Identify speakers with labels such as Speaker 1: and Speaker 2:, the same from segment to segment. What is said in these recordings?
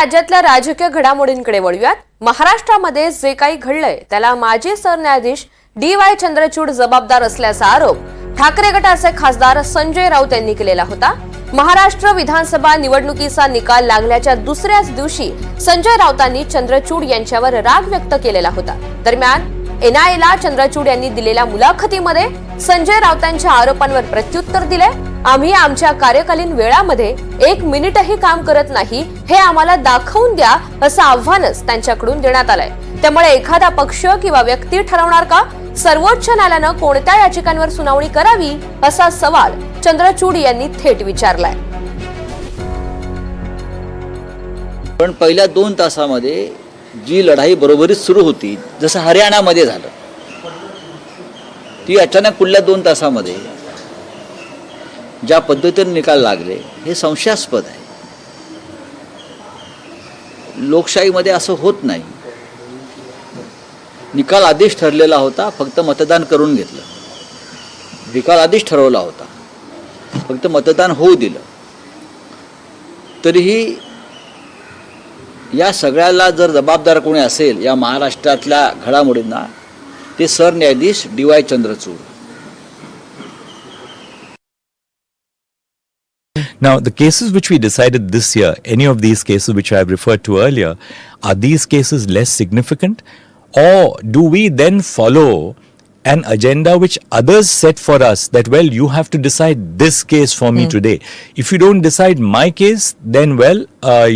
Speaker 1: राज्यातल्या राजकीय घडामोडींकडे वळूयात। महाराष्ट्रामध्ये जे काही घडलंय त्याला माजी सरन्यायाधीश डी.वाय. चंद्रचूड जबाबदार असल्याचा आरोप ठाकरे गटाचे खासदार संजय राऊत यांनी केलेला होता। महाराष्ट्र विधानसभा निवडणुकीचा निकाल लागल्याच्या दुसऱ्याच दिवशी संजय राऊतांनी चंद्रचूड यांच्यावर राग व्यक्त केलेला होता। दरम्यान एनआयएला चंद्रचूड यांनी दिलेल्या मुलाखतीमध्ये संजय राऊतांच्या आरोपांवर प्रत्युत्तर दिले। आम्ही आमच्या कार्यकालीन वेळामध्ये 1 मिनिटही काम करत नाही हे आम्हाला दाखवून द्या असं आव्हानच त्यांच्याकडून देण्यात आलंय। त्यामुळे एखादा पक्ष किंवा व्यक्ती ठरवणार का सर्वोच्च न्यायालयानं कोणत्या याचिकांवर सुनावणी करावी असा सवाल चंद्रचूड यांनी थेट विचारलाय।
Speaker 2: पण पहिल्या 2 तासामध्ये जी लढाई बरोबरीत सुरू होती, जसं हरियाणामध्ये झालं, ती अचानक पुढल्या 2 तासामध्ये ज्या पद्धतीने निकाल लागले हे संशयास्पद आहे। लोकशाहीमध्ये असं होत नाही। निकाल आधीच ठरलेला होता, फक्त मतदान करून घेतलं। निकाल आधीच ठरवला होता, फक्त मतदान होऊ दिलं। तरीही या सगळ्याला जर जबाबदार कोणी असेल या महाराष्ट्रातल्या घडामोडींना, ते सरन्यायाधीश DY. Chandrachud.
Speaker 3: Now, the cases which we decided this year, any of these cases which I have referred to earlier, are these cases less significant? Or do we then follow an agenda which others set for us that, well, you have to decide this case for me today. If you don't decide my case, then, well,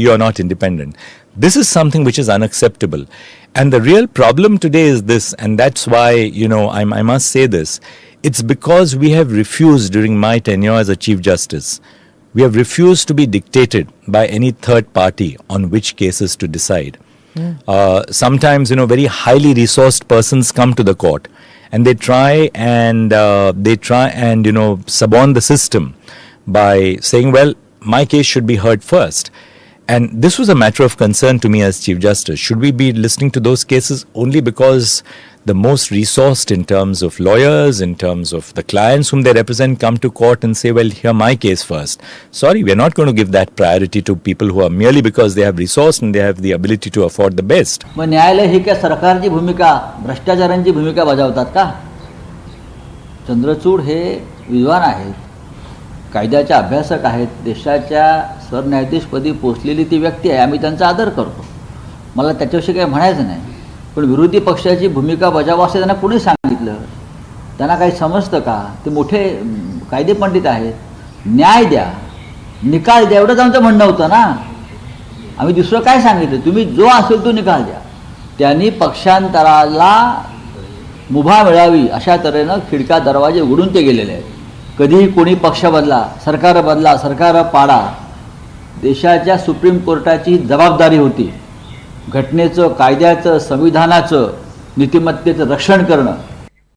Speaker 3: you are not independent. This is something which is unacceptable. And the real problem today is this, and that's why, I must say this. It's because we have refused during my tenure as a Chief Justice. We have refused to be dictated by any third party on which cases to decide. Sometimes, very highly resourced persons come to the court and they try and suborn the system by saying, well, my case should be heard first. And this was a matter of concern to me as Chief Justice. Should we be listening to those cases only because the most resourced in terms of lawyers, in terms of the clients whom they represent, come to court and say, well, hear my case first? Sorry, we are not going to give that priority to people who are merely because they have resource and they have the ability to afford the best.
Speaker 2: मग न्यायालय ही काय सरकारची भूमिका, भ्रष्टाचारांची भूमिका बजावतात का? चंद्रचूड हे विद्वान आहेत, कायद्याचे अभ्यासक आहेत, देशाच्या सरन्यायाधीशपदी पोचलेली ती व्यक्ती आहे। आम्ही त्यांचा आदर करतो, मला त्याच्याविषयी काही म्हणायचं नाही। पण विरोधी पक्षाची भूमिका बजावा असं त्यांना कोणी सांगितलं? त्यांना काही समजतं का? ते मोठे कायदेपंडित आहेत। न्याय द्या, निकाल द्या, एवढंच आमचं म्हणणं होतं ना। आम्ही दुसरं काय सांगितलं? तुम्ही जो असेल तो निकाल द्या। त्यांनी पक्षांतराला मुभा मिळावी अशा तऱ्हेनं खिडका दरवाजे उघडून ते गेलेले आहेत। कधीही कोणी पक्ष बदला, सरकार पाडा, देशाच्या सुप्रीम कोर्टाची जबाबदारी होती घटनेचं, कायद्याचं, संविधानाचं, नीतिमत्तेचं रक्षण करणं।